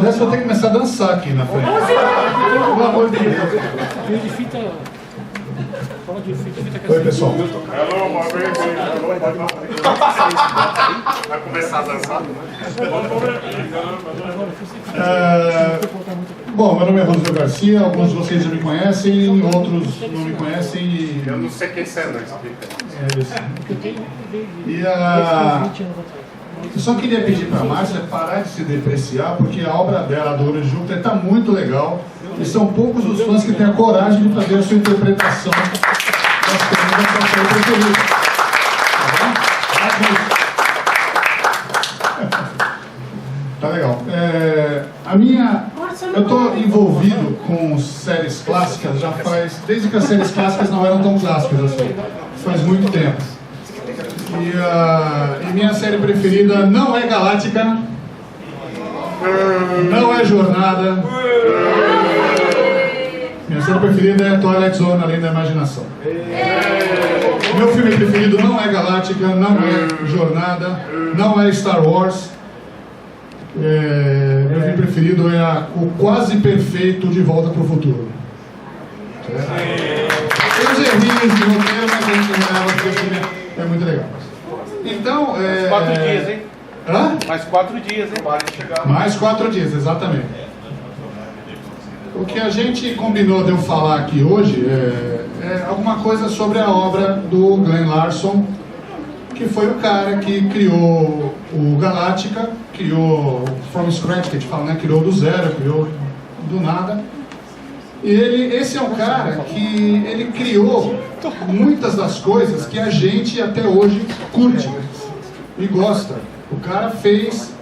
dessa, eu vou ter que começar a dançar aqui na frente. Pelo amor de Deus. Oi, pessoal. Vai começar a dançar? Bom, meu nome é Rodrigo Garcia, alguns de vocês já me conhecem, outros não me conhecem e... Eu não sei quem você é, não, explica. Eu só queria pedir para a Márcia parar de se depreciar, porque a obra dela, do Ouro de Júpiter, está muito legal e são poucos os fãs que têm a coragem de fazer a sua interpretação das coisas da sua série preferida. Tá legal. Eu estou envolvido com séries clássicas já desde que as séries clássicas não eram tão clássicas assim, faz muito tempo. E minha série preferida não é Galáctica, não é Jornada. Minha série preferida é Twilight Zone, Além da Imaginação. Meu filme preferido não é Galáctica, não é Jornada, não é Star Wars. Meu filme preferido é o quase perfeito De Volta para o Futuro. Tem os errinhos de roteiro, mas a gente não porque o filme é muito legal. Então, 4 dias, hein? Hã? Mais 4 dias, hein? Mais 4 dias, exatamente. O que a gente combinou de eu falar aqui hoje é alguma coisa sobre a obra do Glen Larson, que foi o cara que criou o Galáctica, criou from scratch, que a gente fala, né? Criou do zero, criou do nada. E esse é um cara que ele criou muitas das coisas que a gente até hoje curte e gosta. O cara fez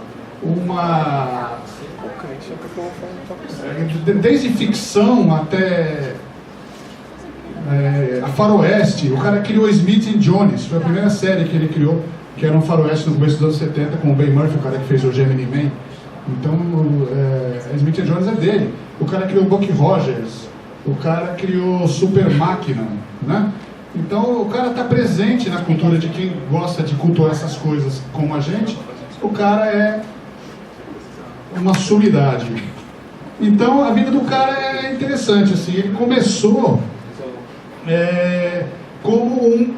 desde ficção até a faroeste. O cara criou Smith & Jones, foi a primeira série que ele criou, que era um faroeste no começo dos anos 70, com o Ben Murphy, o cara que fez o Gemini Man. Então, Smith & Jones é dele. O cara criou Buck Rogers, o cara criou Super Máquina, né? Então, o cara está presente na cultura de quem gosta de cultuar essas coisas como a gente. O cara é uma sumidade. Então, a vida do cara é interessante, assim. Ele começou como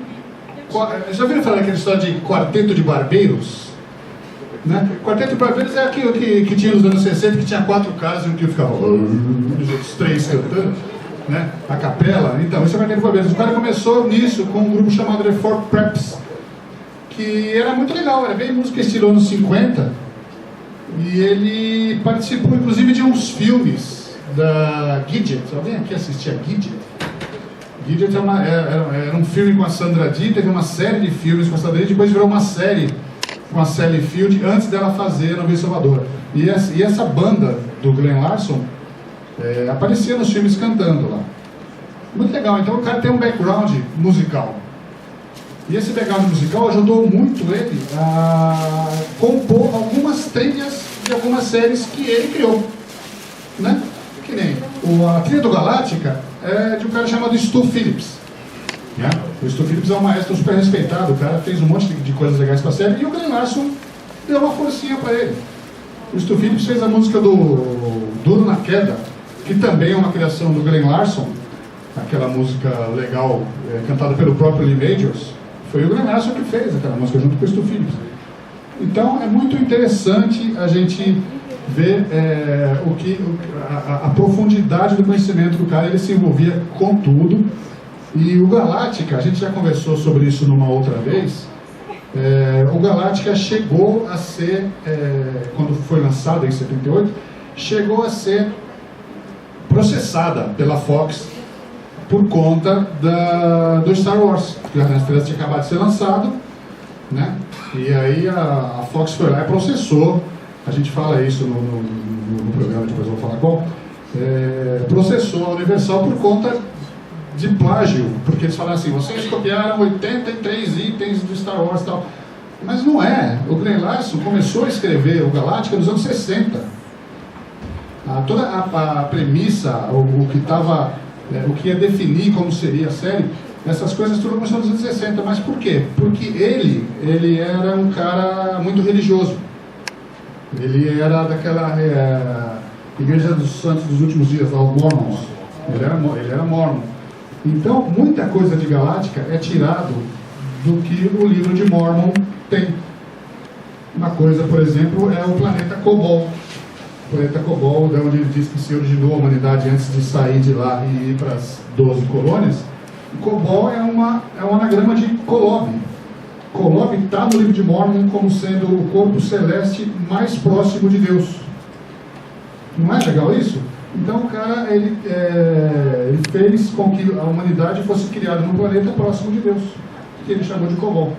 já ouviram falar daquela história de quarteto de barbeiros? Né? Quarteto de barbeiros é aquilo que tinha nos anos 60, que tinha 4 caras e um que ficava os outros 3 cantando, né? A capela. Então, esse é o quarteto de barbeiros. O cara começou nisso com um grupo chamado The Four Preps, que era muito legal, era bem música estilo anos 50, e ele participou inclusive de uns filmes da Gidget. Alguém aqui assistia Gidget? Gidget era um filme com a Sandra Dee, teve uma série de filmes com a Sandra Dee, depois virou uma série com a Sally Field, antes dela fazer Nova Salvador. E essa banda do Glen Larson aparecia nos filmes cantando lá. Muito legal, então o cara tem um background musical. E esse background musical ajudou muito ele a compor algumas trilhas de algumas séries que ele criou, né? Que nem a trilha do Galáctica é de um cara chamado Stu Phillips. O Stu Phillips é um maestro super respeitado, o cara fez um monte de coisas legais pra série, e o Glen Larson deu uma forcinha pra ele. O Stu Phillips fez a música do Duro na Queda, que também é uma criação do Glen Larson, aquela música legal cantada pelo próprio Lee Majors. Foi o Glen Larson que fez aquela música junto com o Stu Phillips. Então é muito interessante a gente ver a profundidade do conhecimento do cara. Ele se envolvia com tudo. E o Galáctica, a gente já conversou sobre isso numa outra vez. O Galáctica chegou a ser, quando foi lançado em 78, chegou a ser processada pela Fox por conta do Star Wars, porque a Estrela tinha acabado de ser lançado, né? E aí a Fox foi lá e processou. A gente fala isso no programa, depois eu vou falar qual. Processou a Universal por conta de plágio, porque eles falaram assim: vocês copiaram 83 itens do Star Wars e tal. Mas não é. O Glen Larson começou a escrever o Galáctica nos anos 60. Toda a premissa, o que ia definir como seria a série, essas coisas tudo começou nos anos 60. Mas por quê? Porque ele era um cara muito religioso. Ele era daquela Igreja dos Santos dos Últimos Dias, lá, os Mormons. Ele era mormon. Então, muita coisa de Galáctica é tirado do que o livro de Mormon tem. Uma coisa, por exemplo, é o planeta Kobol. O planeta Kobol, de onde ele diz que se originou a humanidade antes de sair de lá e ir para as 12 colônias. Kobol é um anagrama de Kolob. Kolob está no livro de Mormon como sendo o corpo celeste mais próximo de Deus. Não é legal isso? Então o cara ele fez com que a humanidade fosse criada num planeta próximo de Deus, que ele chamou de Kobol.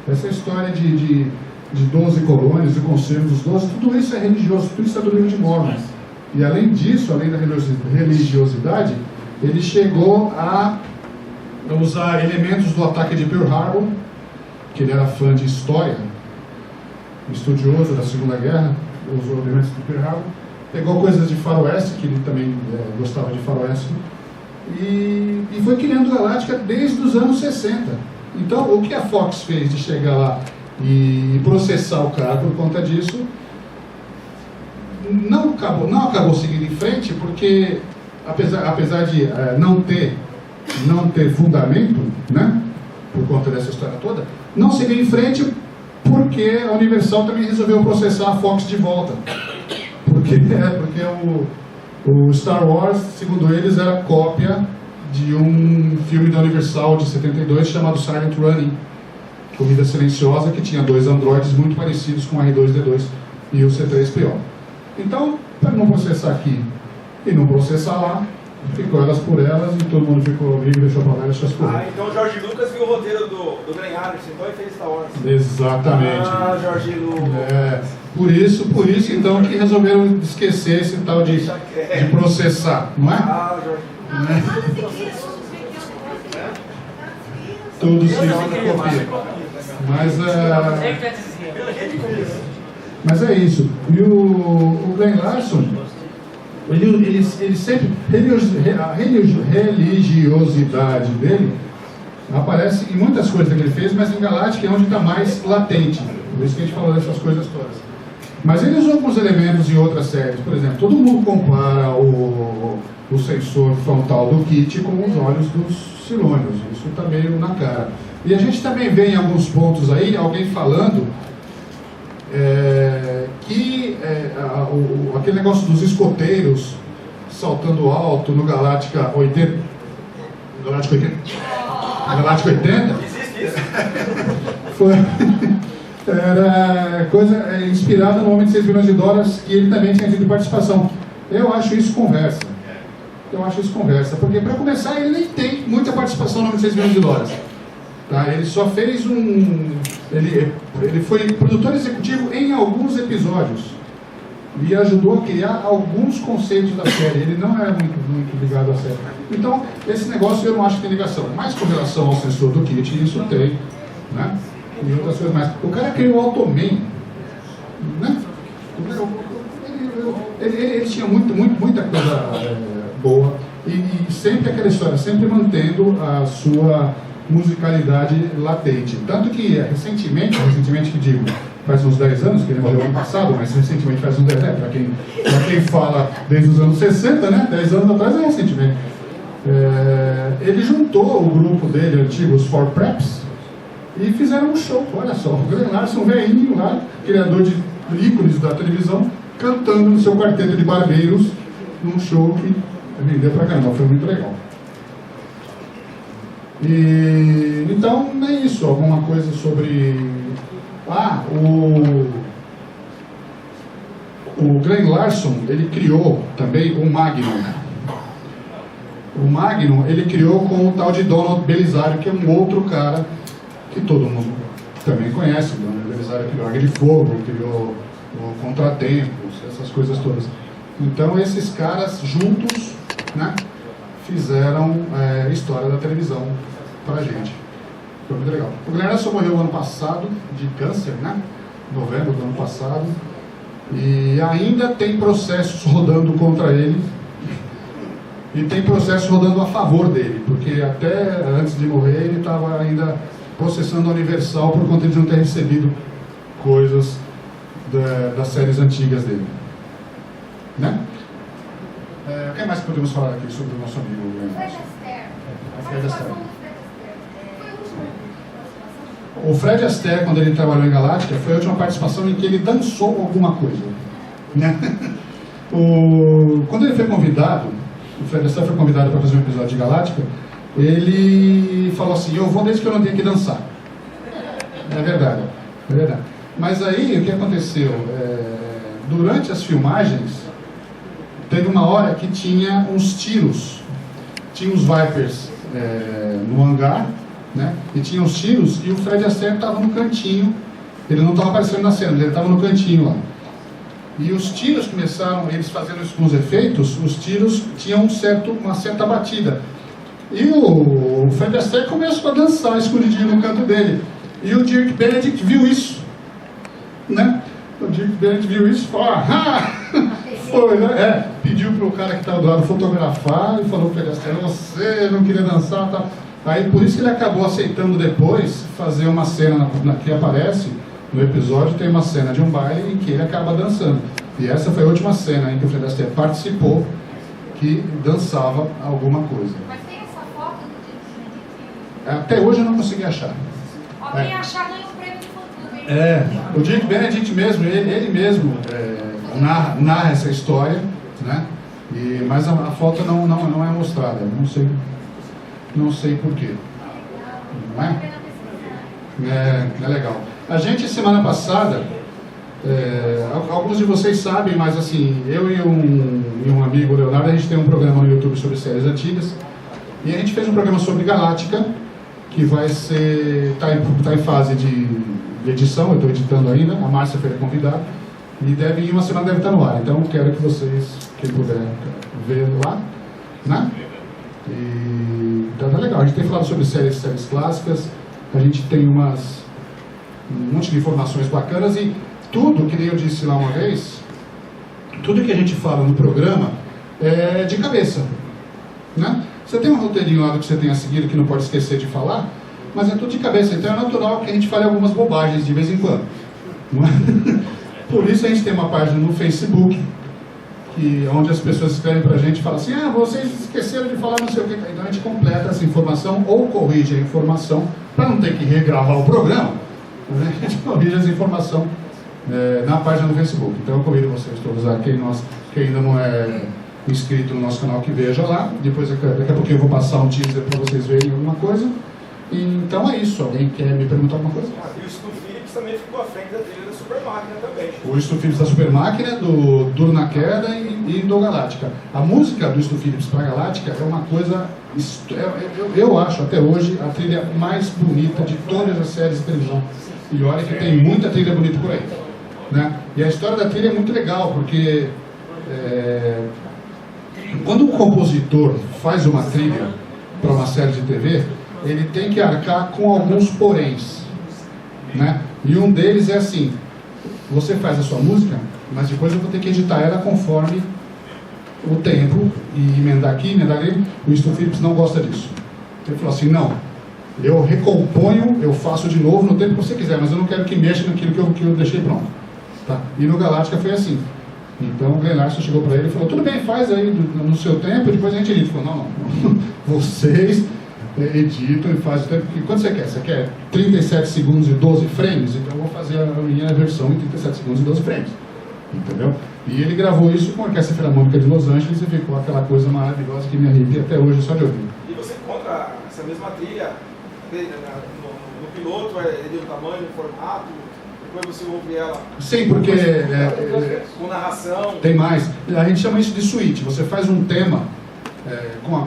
Essa história de 12 colônias, de conselhos dos 12, tudo isso é religioso, tudo isso é do livro de Mormon. E além disso, além da religiosidade, ele chegou a usar elementos do ataque de Pearl Harbor, que ele era fã de história, estudioso da Segunda Guerra, usou elementos de Pearl Harbor, pegou coisas de faroeste, que ele também gostava de faroeste, e foi criando Galáctica desde os anos 60. Então, o que a Fox fez de chegar lá e processar o cara por conta disso, não acabou seguindo em frente, porque apesar de não ter fundamento, né, por conta dessa história toda, não seguiu em frente porque a Universal também resolveu processar a Fox de volta. Porque o Star Wars, segundo eles, era cópia de um filme da Universal de 72 chamado Silent Running, Corrida Silenciosa, que tinha dois androides muito parecidos com o R2-D2 e o C-3PO. Então, para não processar aqui e não processar lá, ficou elas por elas e todo mundo ficou livre, deixou para lá e deixou as coisas. Então o George Lucas viu o roteiro do Glenn Harrison, então ele fez Star Wars. Exatamente. George Lucas. Por isso então que resolveram esquecer esse tal de processar, não é? George Tudo se copia. Mas é isso. E o Glenn Larson, ele sempre, a religiosidade dele aparece em muitas coisas que ele fez, mas em Galáctica é onde está mais latente. Por isso que a gente falou dessas coisas todas. Mas ele usou alguns elementos em outras séries. Por exemplo, todo mundo compara o sensor frontal do Kit com os olhos dos Silônios. Isso está meio na cara. E a gente também vê em alguns pontos aí alguém falando que aquele negócio dos escoteiros saltando alto no Galáctica 80. Galáctica 80? Galáctica 80? Existe isso? Era coisa inspirada no Homem de 6 bilhões de dólares, que ele também tinha tido participação. Eu acho isso conversa. Porque para começar ele nem tem muita participação no Homem de 6 bilhões de dólares. Tá? Ele só fez ele foi produtor executivo em alguns episódios e ajudou a criar alguns conceitos da série. Ele não era muito ligado à série. Então, esse negócio eu não acho que tem ligação. Mas com relação ao sensor do Kit, isso tem, né? E outras coisas mais. O cara criou o Automan, né? Ele tinha muita coisa boa e sempre aquela história, sempre mantendo a sua musicalidade latente. Tanto que recentemente que digo, faz uns 10 anos, que ele morreu ano passado, mas recentemente faz uns 10 anos, para quem fala desde os anos 60, né? 10 anos atrás é recentemente. Ele juntou o grupo dele antigo, os Four Preps, e fizeram um show. Olha só, o Glenn Larson, velhinho lá, criador de ícones da televisão, cantando no seu quarteto de barbeiros num show que vendeu pra caramba, foi muito legal. E então é isso, alguma coisa sobre o Glenn Larson, ele criou também o Magnum. O Magnum ele criou com o tal de Donald Belisario, que é um outro cara que todo mundo também conhece. O Donald Belisario criou Águia de Fogo, criou o Contratempos, essas coisas todas. Então esses caras juntos, né, fizeram história da televisão pra gente. Foi muito legal. O Glenn Larson morreu ano passado de câncer, né? Novembro do ano passado. E ainda tem processos rodando contra ele. E tem processos rodando a favor dele, porque até antes de morrer ele estava ainda processando a Universal por conta de não ter recebido coisas das séries antigas dele. Né? O que mais podemos falar aqui sobre o nosso amigo? Fred Astaire. Fred Astaire. Foi a última participação? O Fred Astaire, quando ele trabalhou em Galáctica, foi a última participação em que ele dançou alguma coisa. Né? Quando ele foi convidado, o Fred Astaire foi convidado para fazer um episódio de Galáctica, ele falou assim: eu vou desde que eu não tenha que dançar. É verdade, é verdade. Mas aí, o que aconteceu? Durante as filmagens, teve uma hora que tinha uns tiros. Tinha os Vipers no hangar, né? E tinha os tiros, e o Fred Astaire estava no cantinho. Ele não estava aparecendo na cena, ele estava no cantinho lá. E os tiros começaram, eles fazendo isso com os efeitos, os tiros tinham uma certa batida. E o Fred Astaire começou a dançar escondidinho no canto dele. E o Dirk Benedict viu isso. Né? O Dirk Benedict viu isso e falou: foi, né? Pediu para o cara que estava do lado fotografar e falou para ele assim: você não queria dançar, tá? Aí por isso que ele acabou aceitando depois fazer uma cena que aparece no episódio, tem uma cena de um baile em que ele acaba dançando. E essa foi a última cena em que o Fred Astaire participou, que dançava alguma coisa. Mas tem essa foto do Dirk Benedict? Até hoje eu não consegui achar. Alguém achar ganha um prêmio de futuro, hein? O Dirk Benedict mesmo, ele mesmo narra essa história, né? Mas a foto não é mostrada, não sei porquê. Não é? É legal. A gente, semana passada, alguns de vocês sabem, mas assim, eu e um amigo, Leonardo, a gente tem um programa no YouTube sobre séries antigas, e a gente fez um programa sobre Galáctica, que vai ser, tá em fase de edição, eu estou editando ainda, a Márcia foi a convidada, e em uma semana deve estar no ar, então quero que vocês, quem puder ver lá, né? Então tá legal, a gente tem falado sobre séries clássicas, a gente tem um monte de informações bacanas, e tudo, que nem eu disse lá uma vez, tudo que a gente fala no programa é de cabeça, né? Você tem um roteirinho lá do que você tenha seguido que não pode esquecer de falar, mas é tudo de cabeça, então é natural que a gente fale algumas bobagens de vez em quando. Não é? Por isso a gente tem uma página no Facebook, onde as pessoas escrevem pra gente e falam assim: vocês esqueceram de falar não sei o que. Então a gente completa essa informação ou corrige a informação, para não ter que regravar o programa, né? A gente corrige essa informação na página do Facebook. Então eu convido vocês todos a quem ainda não é inscrito no nosso canal, que veja lá. Depois, daqui a pouquinho eu vou passar um teaser para vocês verem alguma coisa. Então é isso. Alguém quer me perguntar alguma coisa? E o Stu Phillips também ficou à frente da trilha da Super Máquina também. O Stu Phillips da Super Máquina, do Duro na Queda e do Galáctica. A música do Stu Phillips para Galáctica é uma coisa, eu acho até hoje, a trilha mais bonita de todas as séries de televisão. E olha que tem muita trilha bonita por aí, né? E a história da trilha é muito legal, porque quando um compositor faz uma trilha para uma série de TV, ele tem que arcar com alguns poréns, né? E um deles é assim: você faz a sua música, mas depois eu vou ter que editar ela conforme o tempo, e emendar aqui, emendar ali. O Stu Phillips não gosta disso. Ele falou assim: não, eu recomponho, eu faço de novo no tempo que você quiser, mas eu não quero que mexa naquilo que eu deixei pronto, tá? E no Galáctica foi assim. Então o Glenn Larson chegou para ele e falou: tudo bem, faz aí no seu tempo, depois a gente edita. Ele falou: não, vocês editam e fazem o tempo. Quanto você quer? Você quer 37 segundos e 12 frames? Então eu vou fazer a minha versão em 37 segundos e 12 frames. Entendeu? E ele gravou isso com a Orquestra Filarmônica de Los Angeles e ficou aquela coisa maravilhosa que me arrepia até hoje só de ouvir. E você encontra essa mesma trilha no piloto, é de um tamanho, um formato, depois você ouve ela. Sim, porque com narração. Tem mais. A gente chama isso de suíte. Você faz um tema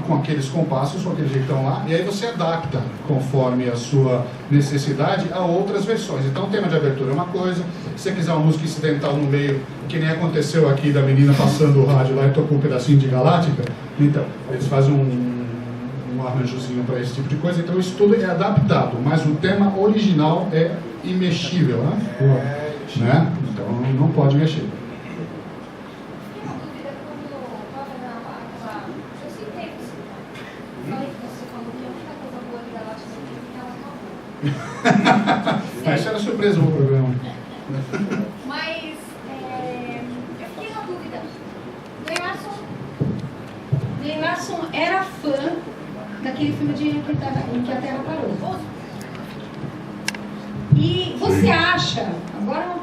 com aqueles compassos, com aquele jeitão lá, e aí você adapta conforme a sua necessidade a outras versões. Então o tema de abertura é uma coisa, se você quiser uma música incidental no meio, que nem aconteceu aqui da menina passando o rádio lá e tocou um pedacinho de Galáctica, então eles fazem um arranjozinho para esse tipo de coisa. Então isso tudo é adaptado, mas o tema original é imexível, né? Então não pode mexer. Essa era surpresa no programa. Mas Glen Larson era fã daquele filme em que a Terra parou. E você acha, agora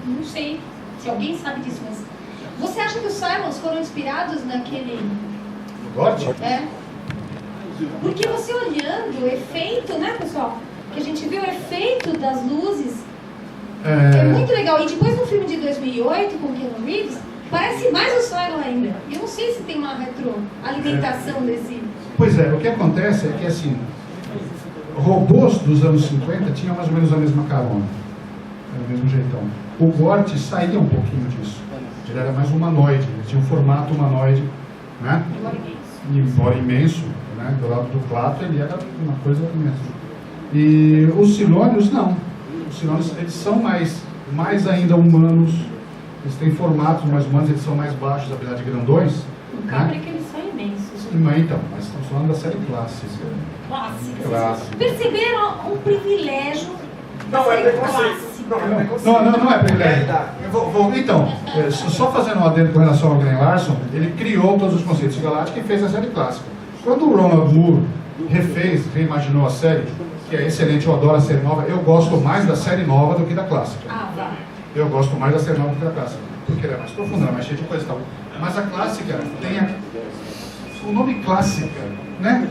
não sei se alguém sabe disso, mas você acha que os Cylons foram inspirados naquele... Gort? É. Porque você olhando o efeito, né, pessoal? Que a gente vê o efeito das luzes. É muito legal. E depois no filme de 2008, com Keanu Reeves, parece mais o Cylon ainda. E eu não sei se tem uma retroalimentação desse... Pois é, o que acontece é que, assim, robôs dos anos 50 tinham mais ou menos a mesma carona. Era o mesmo jeitão. O Gort saía um pouquinho disso. Ele era mais humanoide, ele tinha um formato humanoide, né? Embora imenso, né? Do lado do Plato ele era uma coisa imensa. E os Silônios não. Os Silônios, eles são mais ainda humanos, eles têm formatos mais humanos, eles são mais baixos, apesar de grandões. O cabra é que eles são imensos. Então, mas estamos falando da série clássica. Clássica. Perceberam um privilégio? Não, é preconceito. Não é privilégio. Então, só fazendo um adendo com relação ao Glen Larson, ele criou todos os conceitos de Galáctica e fez a série clássica. Quando o Ronald Moore reimaginou a série, que é excelente, eu adoro a série nova, eu gosto mais da série nova do que da clássica. Eu gosto mais da série nova do que da clássica, porque ela é mais profunda, ela é mais cheia de coisa e tal. Mas a clássica tem o nome clássica, né?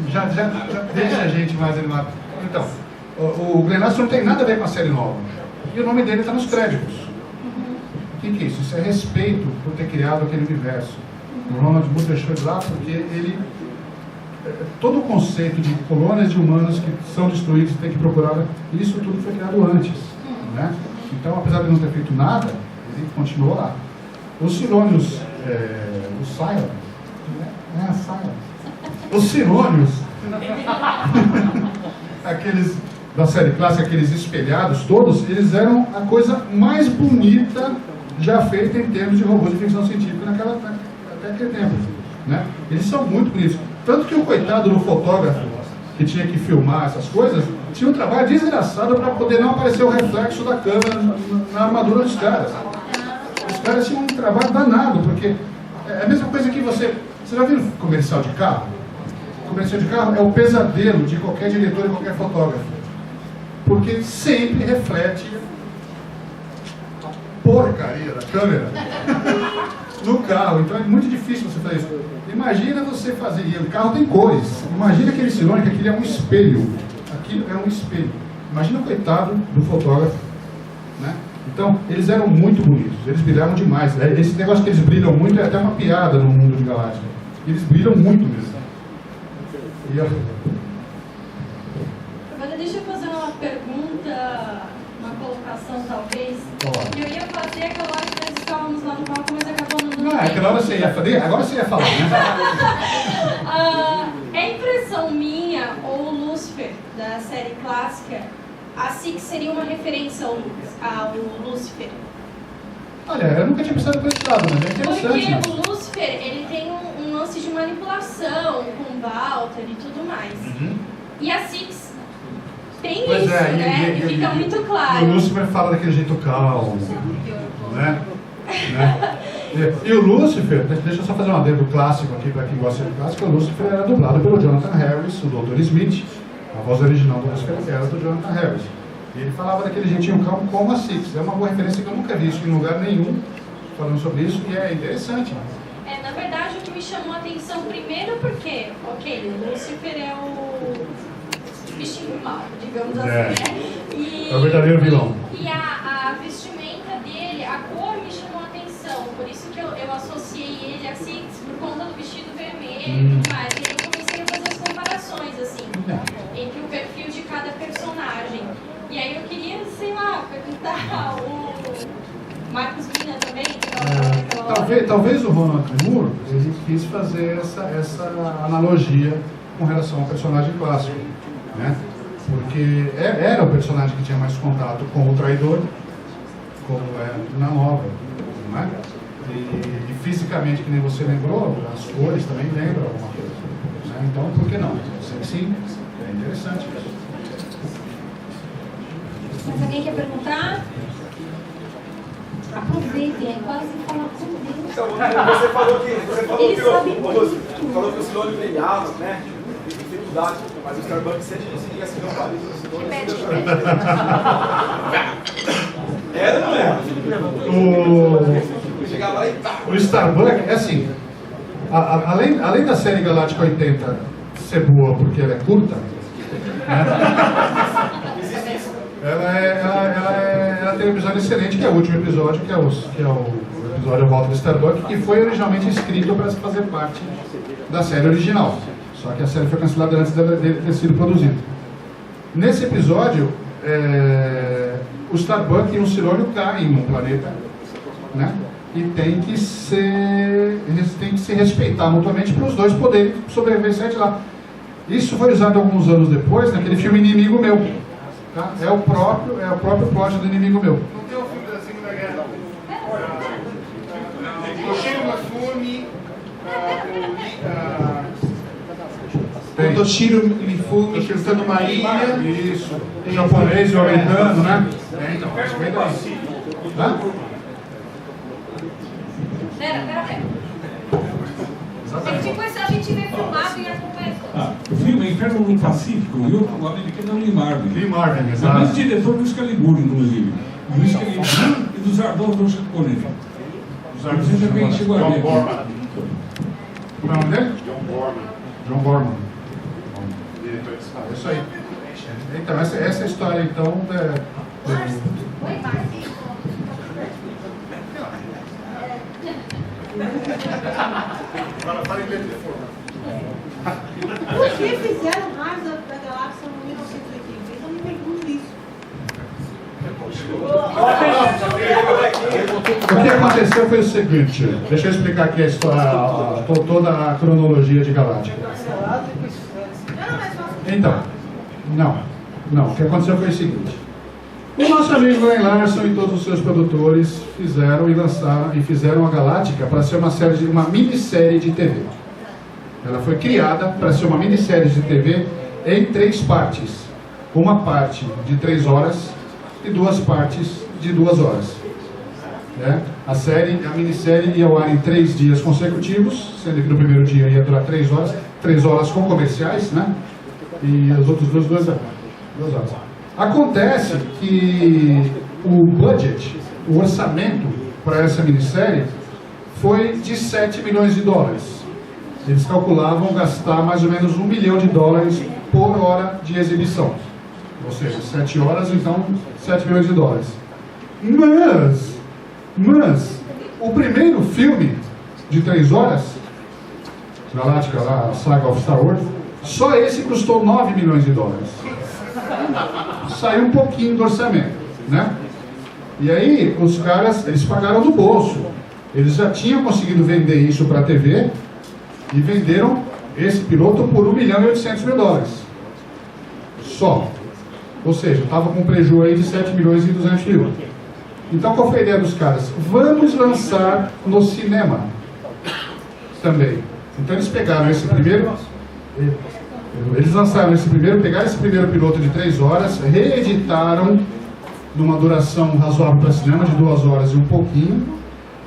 Já deixa a gente mais animado. Então, o Glen Larson não tem nada a ver com a série nova. E o nome dele está nos créditos. O que é isso? Isso é respeito por ter criado aquele universo. O Ronald Moore deixou de lá porque ele... Todo o conceito de colônias de humanos que são destruídos e tem que procurar, isso tudo foi criado antes. Né? Então, apesar de não ter feito nada, ele continuou lá. Os Silônios, os Cylons, os Silônios, aqueles da série clássica, aqueles espelhados todos, eles eram a coisa mais bonita já feita em termos de robôs de ficção científica até aquele tempo. Né? Eles são muito bonitos. Tanto que o coitado do fotógrafo que tinha que filmar essas coisas tinha um trabalho desgraçado para poder não aparecer o reflexo da câmera na armadura dos caras. Os caras tinham um trabalho danado, porque é a mesma coisa que você já viu comercial de carro? O comercial de carro é o pesadelo de qualquer diretor e qualquer fotógrafo, porque sempre reflete a porcaria da câmera no carro. Então é muito difícil você fazer isso. Imagina você fazer, e o carro tem cores, imagina aquele Silônico, aquilo é um espelho, aquilo é um espelho. Imagina o coitado do fotógrafo, né? Então, eles eram muito bonitos, eles brilhavam demais. Esse negócio que eles brilham muito é até uma piada no mundo de Galáctica. Eles brilham muito mesmo. Agora deixa eu fazer uma pergunta, uma colocação talvez. Eu ia fazer aquela hora que nós estávamos lá no palco, mas acabou não dando tempo. Aquela hora você ia fazer, agora você ia falar, né? É impressão minha, ou o Lúcifer, da série clássica, a Six seria uma referência ao Lúcifer? Olha, eu nunca tinha pensado por esse lado, mas é interessante. Porque o Lúcifer, ele tem um lance de manipulação com o Walter e tudo mais. E a Six tem Pois isso, é, e fica muito claro. E o Lúcifer fala daquele jeito calmo, né? E o Lúcifer, deixa eu só fazer um adendo clássico aqui para quem gosta de clássico. O Lúcifer era dublado pelo Jonathan Harris, o Dr. Smith. A voz original do Lúcifer era do Jonathan Harris. E ele falava daquele jeitinho calmo como a Six. É uma boa referência que eu nunca vi isso em lugar nenhum falando sobre isso, e é interessante. Na verdade, o que me chamou a atenção primeiro porque, ok, o Lúcifer é o bichinho do mal, digamos assim, né? É o verdadeiro vilão. E a vestimenta dele, a cor me chamou a atenção, por isso que eu associei ele a Six, por conta do vestido vermelho e tudo mais. E aí eu comecei a fazer as comparações, assim, entre o perfil de cada personagem. E aí eu queria, sei lá, perguntar o Marcos Mina também, que talvez o Ronald Moore ele quis fazer essa analogia com relação ao personagem clássico, né? Porque era o personagem que tinha mais contato com o traidor, como é na nova, não é? E fisicamente, que nem você lembrou, as cores também lembram alguma coisa, né? Então, por que não? Sim, é interessante isso. Mas alguém quer perguntar? aproveitem, é quase falar com Deus. Então, você falou que Ele sabe muito. falou que o Silone premiava, né? Dificuldade, mas o Starbucks sempre conseguia seguir o Paris no Silone. Era, não era? Chegava lá e tá. O Starbucks, é assim, além da série Galáctica 80 ser boa porque ela é curta, né? Ela tem um episódio excelente, que é o último episódio, que é o episódio A Volta do Starbucks, que foi originalmente escrito para fazer parte da série original. Só que a série foi cancelada antes dele ter sido produzido. Nesse episódio, o Starbuck e o Silônio caem num planeta, né? E tem que se respeitar mutuamente para os dois poderem sobreviver de lá. Isso foi usado alguns anos depois naquele filme Inimigo Meu. Tá? É o próprio plot do Inimigo Meu. Não tem um filme da Segunda Guerra? Tem. O Toshiro Mifune cantando uma ilha. Isso. Em japonês e americano, né? Então, isso vem daí. Tá? Pera. É que depois a gente vê filmado e acompanha. O filme é Inferno no Pacífico e o americano é o Lee Marvin. Lee Marvin, É o exato. mesmo diretor do Excalibur, inclusive. Do Excalibur e dos Ardor do japonês. Você também chegou a ver. Qual é o nome dele? John Borman. É isso aí. Então, essa é a história, então, Oi, Marcos. Fala em letra de forma. Por que fizeram Raio da Galáxia em 1980? Eu não me pergunto isso. O que aconteceu foi o seguinte, deixa eu explicar aqui a história, toda a cronologia de Galáctica. Então, não, o que aconteceu foi o seguinte. O nosso amigo Glenn Larson e todos os seus produtores fizeram a Galáctica para ser uma minissérie de TV. Ela foi criada para ser uma minissérie de TV em 3 partes. Uma parte de 3 horas e 2 partes de 2 horas. A minissérie ia ao ar em 3 dias consecutivos, sendo que no primeiro dia ia durar 3 horas com comerciais, né? E os outros 2 horas. Acontece que o budget, o orçamento para essa minissérie foi de 7 milhões de dólares. Eles calculavam gastar mais ou menos $1 milhão por hora de exibição. Ou seja, 7 horas, então 7 milhões de dólares. Mas o primeiro filme de 3 horas, Galáctica, a Saga of Star Wars, só esse custou $9 milhões de dólares. Saiu um pouquinho do orçamento, né? E aí os caras, eles pagaram do bolso. Eles já tinham conseguido vender isso para a TV e venderam esse piloto por $1 milhão e 800 mil dólares. Só. Ou seja, estava com um prejuízo aí de 7 milhões e 200 mil. Então qual foi a ideia dos caras? Vamos lançar no cinema também. Então eles pegaram esse primeiro... Eles lançaram esse primeiro, pegaram esse primeiro piloto de 3 horas, reeditaram numa duração razoável para cinema, de 2 horas e um pouquinho,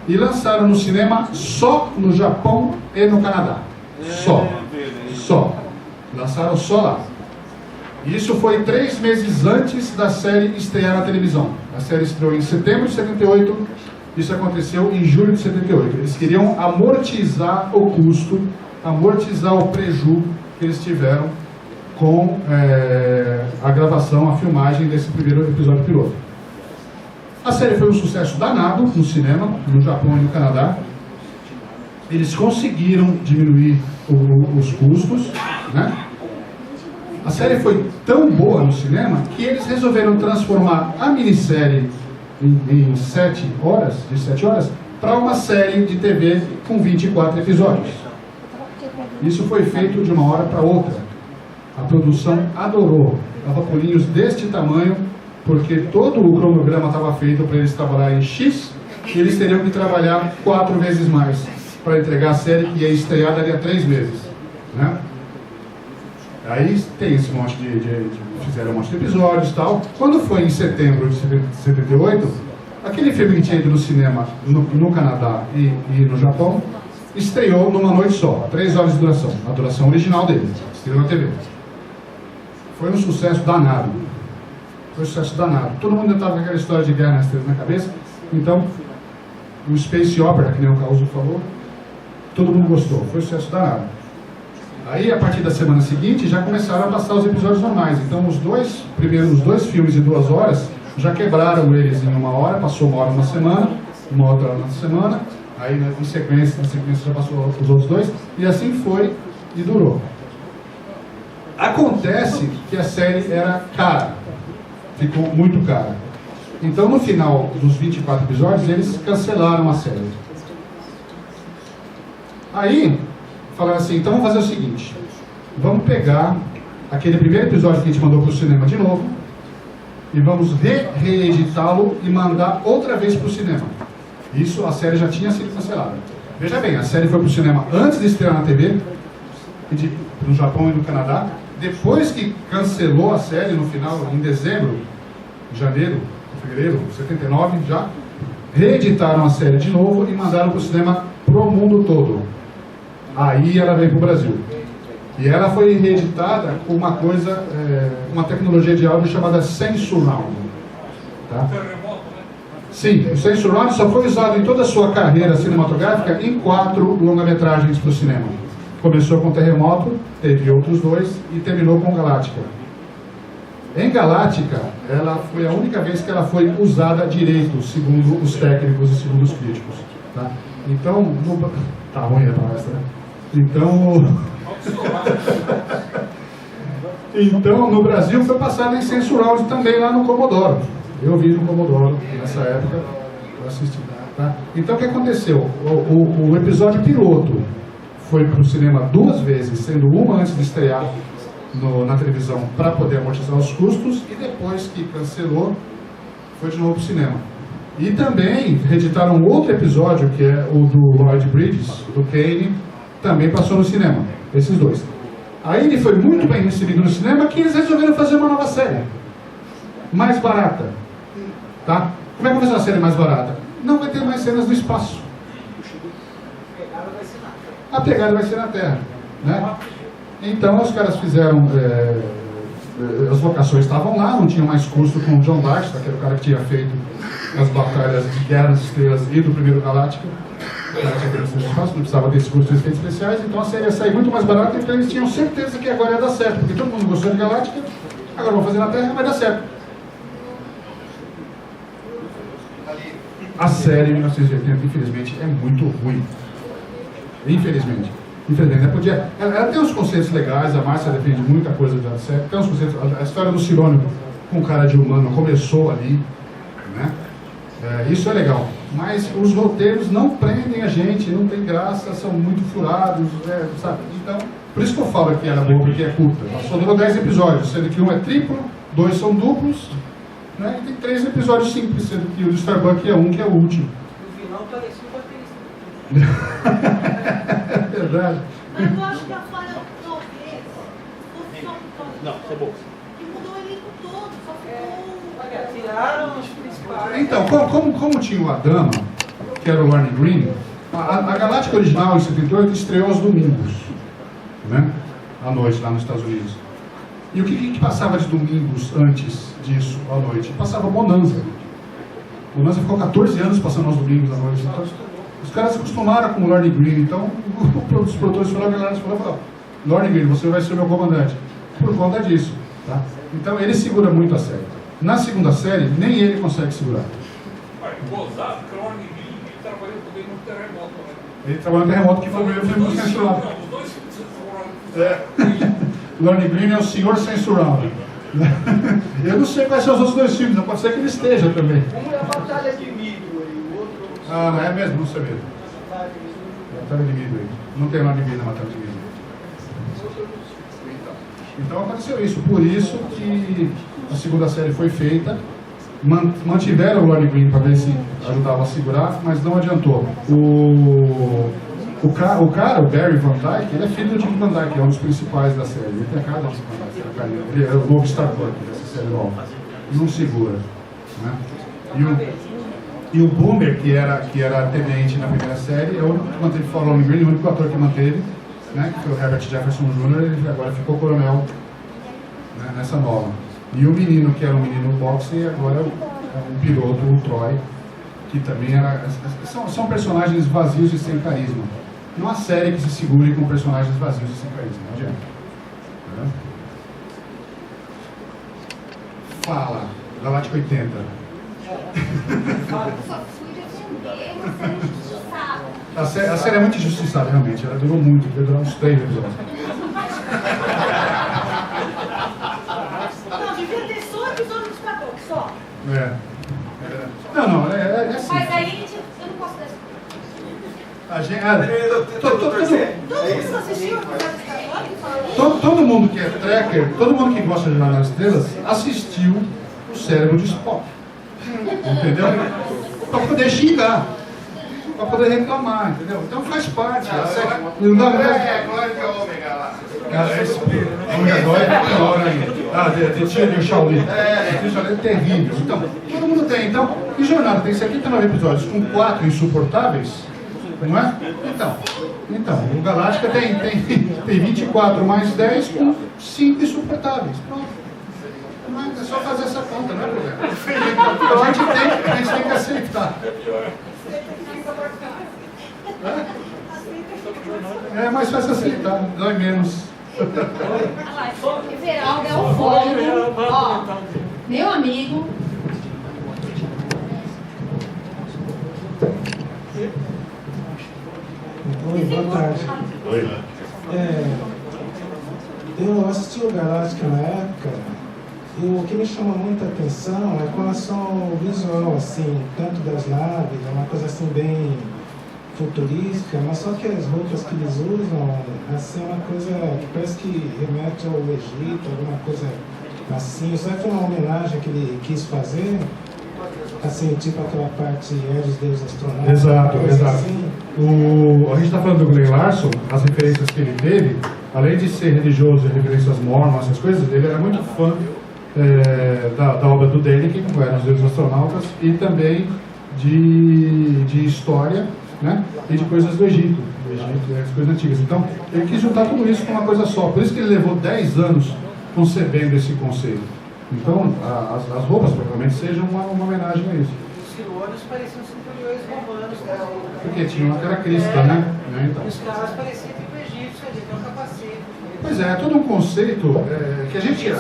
e lançaram no cinema só no Japão e no Canadá. Só. Lançaram só lá. Isso foi 3 meses antes da série estrear na televisão. A série estreou em setembro de 78, isso aconteceu em julho de 78. Eles queriam amortizar o custo, amortizar o prejuízo que eles tiveram com a gravação, a filmagem desse primeiro episódio piloto. A série foi um sucesso danado no cinema, no Japão e no Canadá. Eles conseguiram diminuir os custos, né? A série foi tão boa no cinema que eles resolveram transformar a minissérie em 7 horas, para uma série de TV com 24 episódios. Isso foi feito de uma hora para outra. A produção adorou. Dava pulinhos deste tamanho, porque todo o cronograma estava feito para eles trabalharem em X, e eles teriam que trabalhar 4 vezes mais para entregar a série que ia estrear dali a 3 meses. Né? Aí tem esse monte fizeram um monte de episódios e tal. Quando foi em setembro de 78, Aquele filme que tinha ido no cinema no Canadá e no Japão, estreou numa noite só, 3 horas de duração, a duração original dele, estreou na TV. Foi um sucesso danado. Todo mundo estava com aquela história de Guerra nas Estrelas na cabeça, então, o Space Opera, que nem o Caruso falou, todo mundo gostou, foi um sucesso danado. Aí, a partir da semana seguinte, já começaram a passar os episódios normais. Então, os dois filmes de 2 horas, já quebraram eles em 1 hora, passou 1 hora uma semana, 1 outra hora na semana, aí na sequência já passou os outros 2, e assim foi e durou. Acontece que a série era cara, ficou muito cara. Então, no final dos 24 episódios, eles cancelaram a série. Aí, falaram assim, então vamos fazer o seguinte, vamos pegar aquele primeiro episódio que a gente mandou para o cinema de novo, e vamos reeditá-lo e mandar outra vez para o cinema. Isso, a série já tinha sido cancelada. Veja bem, a série foi para o cinema antes de estrear na TV, no Japão e no Canadá. Depois que cancelou a série no final, em dezembro, janeiro, fevereiro, 79 já, reeditaram a série de novo e mandaram para o cinema pro mundo todo. Aí ela veio para o Brasil. E ela foi reeditada com uma coisa, uma tecnologia de áudio chamada Sensurround. Tá? Sim, o Sensurround só foi usado em toda a sua carreira cinematográfica em 4 longa-metragens para o cinema. Começou com Terremoto, teve outros 2 e terminou com Galáctica. Em Galáctica, ela foi a única vez que ela foi usada direito, segundo os técnicos e segundo os críticos. Tá? Então, tá ruim a palestra, né? Então, no Brasil foi passado em Sensurround também lá no Comodoro. Eu vi no Comodoro nessa época, eu assisti. Tá? Então, o que aconteceu? O episódio piloto foi para o cinema 2 vezes, sendo uma antes de estrear na televisão para poder amortizar os custos, e depois que cancelou, foi de novo para o cinema. E também reeditaram outro episódio, que é o do Lloyd Bridges, do Kane, também passou no cinema, esses 2. Aí ele foi muito bem recebido no cinema, que eles resolveram fazer uma nova série, mais barata. Tá? Como é que vai ser uma série mais barata? Não vai ter mais cenas no espaço. A pegada vai ser na Terra, né? Então os caras fizeram, as locações estavam lá, não tinham mais custo com o John Baxter, que era o cara que tinha feito as batalhas de Guerra nas Estrelas e do primeiro Galáctica. Não precisava desse curso de efeitos especiais, então a série ia sair muito mais barata, então eles tinham certeza que agora ia dar certo, porque todo mundo gostou de Galáctica, agora vamos fazer na Terra, vai dar certo. A série 1980, infelizmente, é muito ruim. Infelizmente. Ela tem uns conceitos legais, a Márcia defende muita coisa da série, tem uns conceitos, a história do Cirônio com cara de humano começou ali, né? Isso é legal, mas os roteiros não prendem a gente, não tem graça, são muito furados, sabe? Então, por isso que eu falo que era boa, porque é curta. Ela só durou 10 episódios, sendo que um é triplo, 2 são duplos, né? E tem 3 episódios simples, sendo que o do Starbuck é um, que é o último. No final parecia um baterista. É verdade. Mas eu acho que a falha talvez fosse só por causa Não, isso é bom. que mudou o elenco todo, só ficou... Tiraram os principais. Então, como tinha o Adama, que era o Lorne Greene, a Galáctica original, em 78, estreou aos domingos, né? À noite, lá nos Estados Unidos. E o que passava de domingos antes disso, à noite? Passava Bonanza. Bonanza ficou 14 anos passando aos domingos à noite. Então, os caras se acostumaram com o Lorne Greene. Então, os produtores falaram, Lorne Greene, você vai ser o meu comandante. Por conta disso. Tá? Então, ele segura muito a série. Na segunda série, nem ele consegue segurar. Gozado, que o Lorne Greene trabalhou também no Terremoto, né? Ele trabalhou no Terremoto, que foi o primeiro filme censurado. Os dois censurado. Lorne Greene é o senhor censurado. Eu não sei quais são os outros 2 filmes, não pode ser que ele esteja também. Um é a Batalha de Midway, o outro... Ah, é mesmo? Não sabia. Batalha de Midway. Não tem Lorne Greene na Batalha de Midway. Então aconteceu isso. Por isso que a segunda série foi feita. Mantiveram o Lorne Greene para ver se ajudava a segurar, mas não adiantou. O cara, o Barry Van Dyke, ele é filho do Dick Van Dyke, é um dos principais da série. Ele tem a cara do Dick Van Dyke, ele é o novo Starbuck dessa série nova. Não segura. Né? E o Boomer, que era tenente na primeira série, é o único que manteve fora o Lone Green, o único ator que manteve, né, que foi o Herbert Jefferson Jr., ele agora ficou coronel, né, nessa nova. E o menino, que era um menino boxe, agora é um piloto, o Troy, que também era... São personagens vazios e sem carisma. Não há série que se segure com personagens vazios e sem carisma, não adianta. Tá? Fala, Galáctica 80. Só fui defender uma série injustiçada. A série é muito injustiçada, realmente. Ela durou muito, durou uns 3 episódios. Não, devia ter só episódio dos caboclos, só. Não, é assim. Mas aí eu não posso dar A gente, Todo mundo assistiu o episódio dos caboclos? todo mundo que é tracker, todo mundo que gosta de Jornada das Estrelas, assistiu o Cérebro de Spock. Entendeu? Para poder xingar. Para poder reclamar, entendeu? Então faz parte. Agora que é o Ômega lá. De Tia de Shaolin. É terrível. Então, todo mundo tem. Então, e Jornada tem 79 episódios com 4 insuportáveis, não é? Então o Galáctica tem 24 mais 10 com 5 insuportáveis. Pronto. É só fazer essa conta, não é problema. A gente tem que aceitar. É mais fácil aceitar, dói menos. Everaldo é o fogo. Ó, meu amigo. Oi, boa tarde. Oi. Eu assisti o Galáctica na época e o que me chama muita atenção é com relação ao visual, assim, tanto das naves, é uma coisa assim bem futurística, mas só que as roupas que eles usam, assim, é uma coisa que parece que remete ao Egito, alguma coisa assim. Será que é uma homenagem que ele quis fazer? Assim, tipo aquela parte dos deuses astronautas. Exato. Assim. A gente está falando do Glenn Larson, as referências que ele teve, além de ser religioso e referências mormons, essas coisas, ele era muito fã da obra do Deniken, que eram os deuses astronautas, e também de história, né? E de coisas do Egito, as coisas antigas. Então, ele quis juntar tudo isso com uma coisa só. Por isso que ele levou 10 anos concebendo esse conceito. Então, as roupas provavelmente sejam uma homenagem a isso. Os filônios pareciam centuriões romanos, né? Porque tinha aquela crista, né? Então. Os caras pareciam tipo egípcios ali, tem um capacete. Pois é todo um conceito que a gente...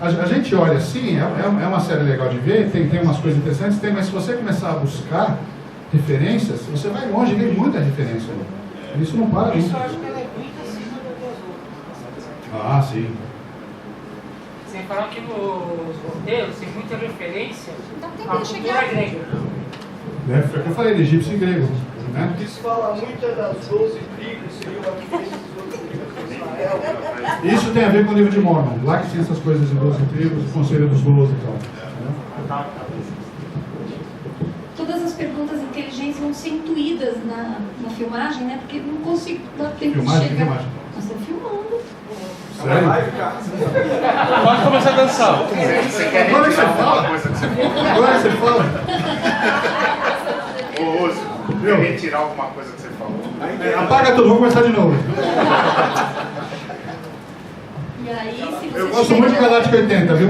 A gente olha assim, é uma série legal de ver, tem umas coisas interessantes, mas se você começar a buscar referências, você vai longe e vê muita referência. Isso não para Isso nunca. eu acho que ela é muito acima das outras. Ah, sim. Sem falar que nos roteiros tem muita referência à cultura chegar. grega. Foi o que eu falei, de egípcio e grego. Né? Isso fala muito das 12 tribos, seriam aqui esses outros tribos de Israel. Isso tem a ver com o livro de Mormon. Lá que tinha essas coisas de 12 tribos, o conselho dos 12 e tal. Né? Todas as perguntas inteligentes vão ser intuídas na filmagem, né? Porque não consigo dar tempo Filmagem, de chegar. filmagem. Nós estamos filmando. Sério? Pode começar a dançar. Você quer Agora retirar você alguma fala. coisa que você falou? Agora você fala. Ô, Rose, quer retirar alguma coisa que você falou? Apaga tudo, vamos começar de novo. E aí, se você Eu gosto muito de Galáctica 80, viu?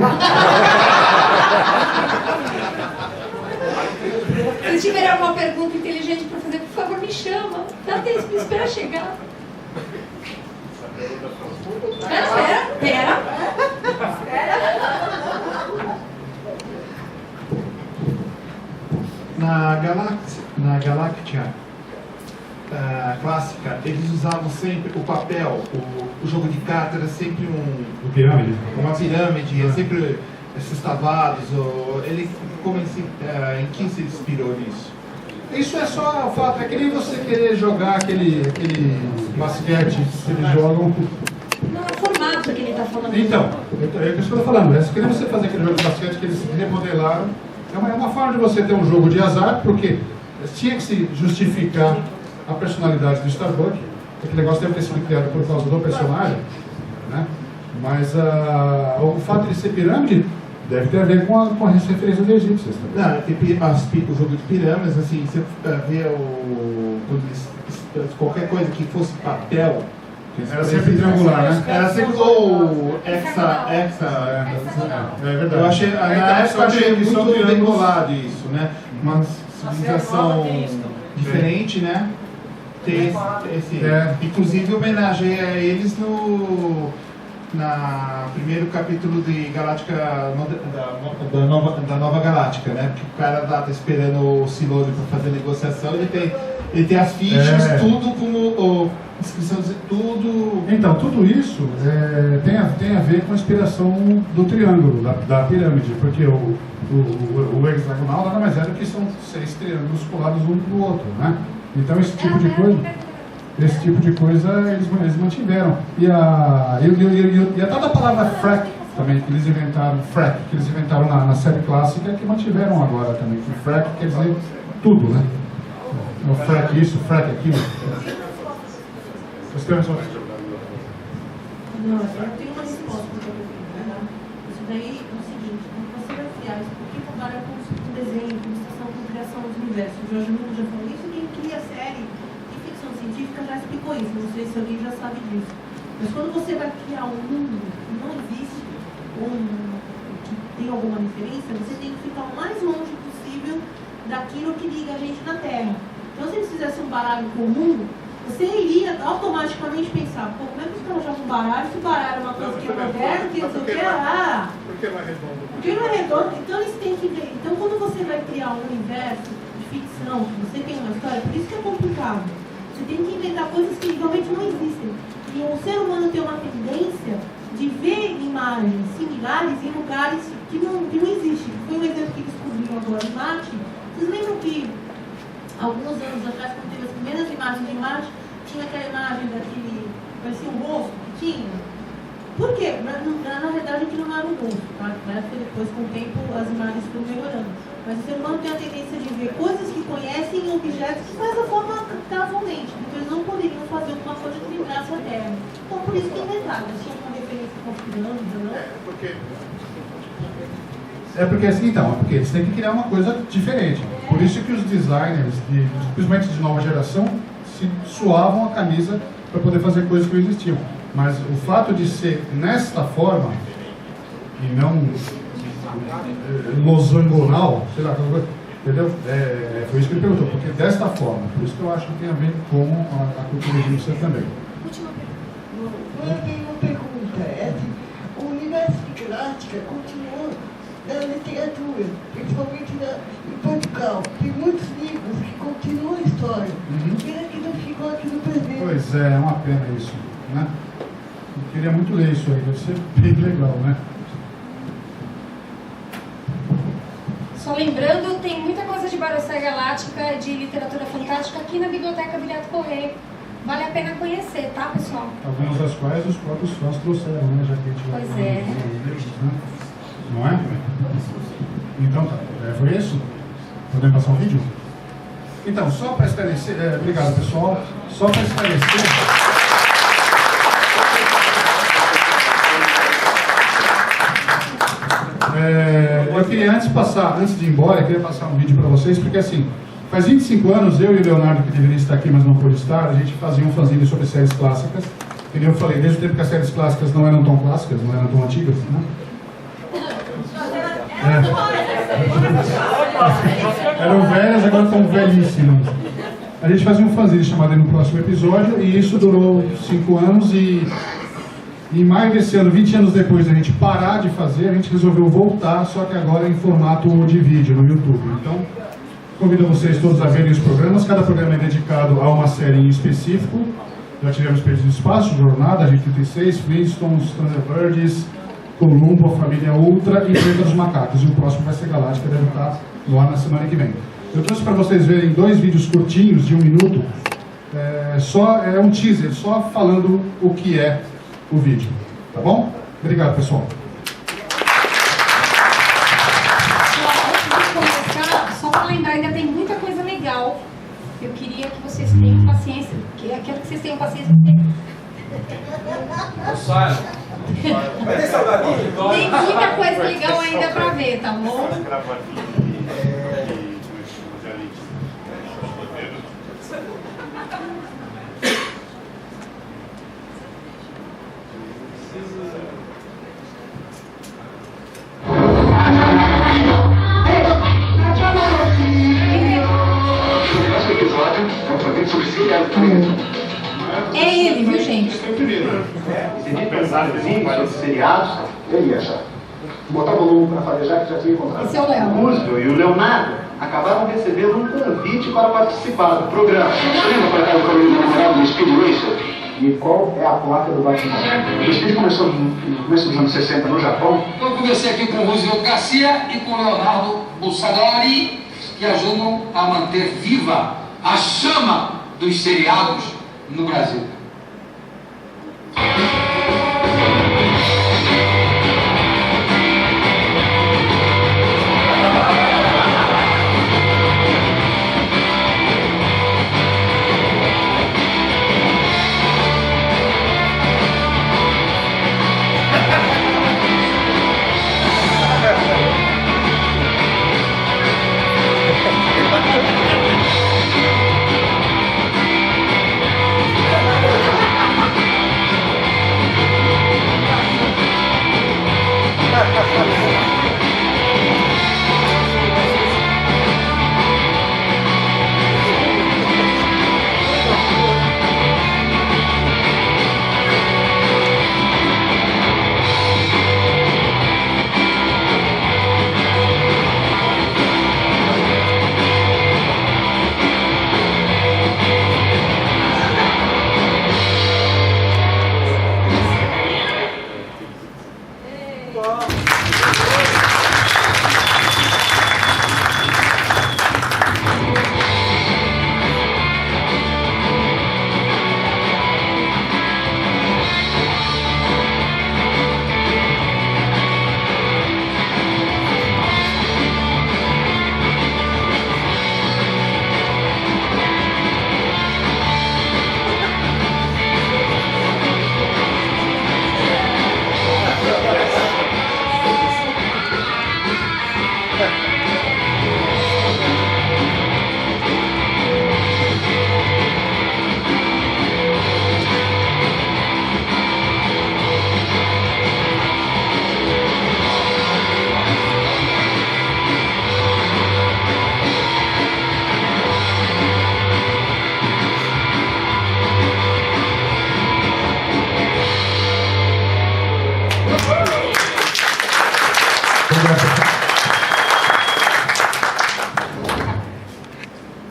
Se tiver alguma pergunta inteligente para fazer, por favor, me chama. Dá tempo de esperar chegar. Pera. Na Galáctica clássica, eles usavam sempre o papel, o jogo de carta era sempre O pirâmide. uma pirâmide, é sempre esses cavalos. Em quem se inspirou nisso? Isso é só o fato, é que nem você querer jogar aquele basquete que eles jogam. Não é o formato que ele está falando. Então, é isso que eu estou falando. É que nem você fazer aquele jogo de basquete que eles remodelaram. É uma forma de você ter um jogo de azar, porque tinha que se justificar a personalidade do Starbuck. Aquele negócio deve ter sido criado por causa do personagem, né? Mas o fato de ser pirâmide Deve ter a ver com as referências egípcias também. Não, o jogo de pirâmides, assim, você vê qualquer coisa que fosse papel. Era sempre triangular, né? Era sempre ou hexa. É verdade. Eu achei, na época eu achei muito bem bolado isso, né? Uma civilização diferente, né? Tem esse, inclusive homenageia a eles no primeiro capítulo de Galáctica da Nova Galáctica, né? Porque o cara lá tá esperando o Silone para fazer a negociação, ele tem as fichas, tudo como inscrição, tudo. Então, tudo isso tem a ver com a inspiração do triângulo, da pirâmide, porque o hexagonal nada mais é do que são 6 triângulos colados um no outro, né? Então esse tipo de coisa eles mantiveram. E a tal da palavra frac também, que eles inventaram na série clássica, que mantiveram agora também. Que frac quer dizer tudo, né? O frac isso, frac aquilo. Não, eu tenho uma resposta para você. Isso daí é o seguinte, quando você vai criar isso, por que trabalha com desenho, com ilustração, com criação dos universos? O Jorge Newton já falou isso, quem cria série de ficção científica já explicou isso, não sei se alguém já sabe disso. Mas quando você vai criar um mundo que não existe, ou que tem alguma referência, você tem que ficar o mais longe possível daquilo que liga a gente na Terra. Então, se eles fizessem um baralho comum, você iria automaticamente pensar, pô, como é que os caras jogam baralho? Se o baralho é uma coisa que é moderna, que não sei o que, Por que não é redondo? Porque não é redondo, então eles têm que ver. Então, quando você vai criar um universo de ficção, que você tem uma história, por isso que é complicado. Você tem que inventar coisas que realmente não existem. E o ser humano tem uma tendência de ver imagens similares em lugares que não existem. Foi um exemplo que descobriram agora em Marte. Vocês lembram que alguns anos atrás, quando teve as primeiras imagens de Marte, tinha aquela imagem daquele, parecia um rosto que tinha? Por quê? Na verdade aquilo não era um rosto, tá? Depois, com o tempo, as imagens foram melhorando. Mas o ser humano tem a tendência de ver coisas que conhecem em objetos que faz a forma casualmente. Então eles não poderiam fazer alguma coisa que lembrasse a Terra. Então por isso que inventaram. Eles tinham uma referência com as pirâmides, não? Porque eles têm que criar uma coisa diferente. Por isso que os designers, principalmente de nova geração, se suavam a camisa para poder fazer coisas que não existiam. Mas o fato de ser nesta forma, e não losangonal, sei lá, entendeu? Foi isso que ele perguntou, porque desta forma. Por isso que eu acho que tem a ver com a cultura egípcia também. Eu tenho uma pergunta. O universo de Galáctica continuou na literatura, principalmente em Portugal. Tem muitos livros que continuam a história. Pena que não ficou aqui no presente. Pois é uma pena isso, né? Eu queria muito ler isso aí, deve ser bem legal, né? Só lembrando, tem muita coisa de Barossa Galáctica, de literatura fantástica aqui na Biblioteca Viriato Correia. Vale a pena conhecer, tá, pessoal? Algumas das quais os próprios fãs trouxeram, né? Já que a gente vai pois é. Livros, né? Não é? Então tá, foi isso? Podemos passar um vídeo? Então, só para esclarecer, obrigado pessoal, só para esclarecer. Eu queria antes de ir embora, eu queria passar um vídeo para vocês, porque assim, faz 25 anos, eu e o Leonardo, que deveria estar aqui, mas não pôde estar, a gente fazia um fanzine sobre séries clássicas. E eu falei, desde o tempo que as séries clássicas não eram tão clássicas, não eram tão antigas, né? Eram velhas, agora estão velhíssimas. A gente fazia um fanzine chamado No Próximo Episódio, e isso durou 5 anos, e em maio desse ano, 20 anos depois da gente parar de fazer, a gente resolveu voltar, só que agora em formato de vídeo no YouTube. Então, convido vocês todos a verem os programas. Cada programa é dedicado a uma série em específico. Já tivemos Perdidos no Espaço, Jornada, Agente 36, Flintstones, Thunderbirds, Columbo, a Família Ultra e Planeta dos Macacos. E o próximo vai ser Galáctica, deve estar no ar na semana que vem. Eu trouxe para vocês verem 2 vídeos curtinhos de 1 minuto. É um teaser, só falando o que é o vídeo. Tá bom? Obrigado, pessoal. Só para lembrar, ainda tem muita coisa legal. Eu queria que vocês tenham paciência. Eu quero que vocês tenham paciência. Não saia. Vai ter salgadinho? Tem muita coisa legal ainda pra ver, tá bom? É ele, viu, gente? Esses seriados, ele ia achar. Botar o volume para farejar que já tinha encontrado. Esse é o Léo. O Roosevelt e o Leonardo acabaram recebendo um convite para participar do programa. Você lembra qual era o programa namorado do Speed Racer? E qual é a placa do Batman? O Speed começou no começo dos anos 60 no Japão. Eu conversei aqui com o Roosevelt Garcia e com o Leonardo Bussadori, que ajudam a manter viva a chama dos seriados no Brasil.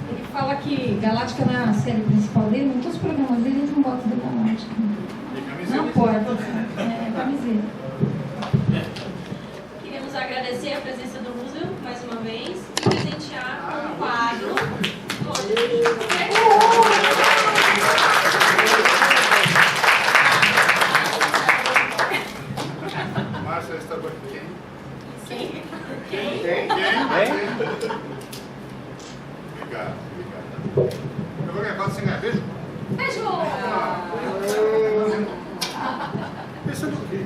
Ele fala que Galáctica não é a série principal dele, em todos os programas dele eles não botam da Galáctica. Na porta, camiseta. Queremos agradecer a presença do Roosevelt mais uma vez e presentear um quadro. Márcia está com quem? Quem? Obrigado. Eu vou ganhar quase sem ganhar beijo? Beijo! Esse eu não vi.